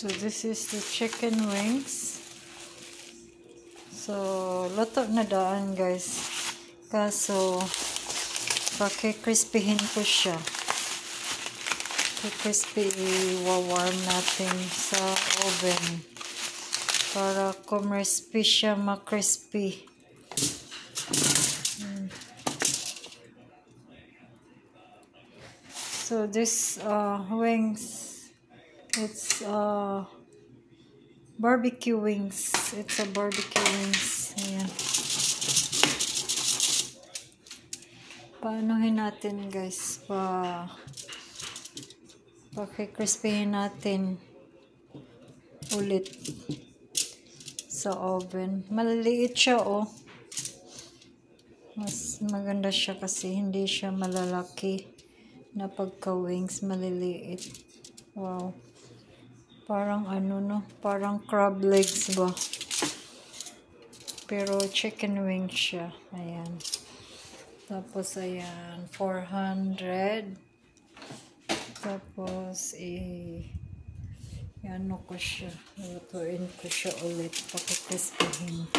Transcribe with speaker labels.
Speaker 1: So this is the chicken wings. So luto na daan guys. Kaso pakikrispihin ko siya. Crispy i-warm natin sa oven para crispy siya, ma-crispy. So this wings, it's barbecue wings. It's a barbecue wings. Ayan. Paanohin natin guys, pakikrispihin natin ulit sa oven. Maliliit siya oh. Mas maganda siya kasi hindi siya malalaki na pagka-wings, maliliit. Wow. Parang ano no, parang crab legs ba? Pero chicken wings siya. Ayan. Tapos ayan, 400. Tapos ano ko siya, lutuin ko siya ulit, pakikrispihin.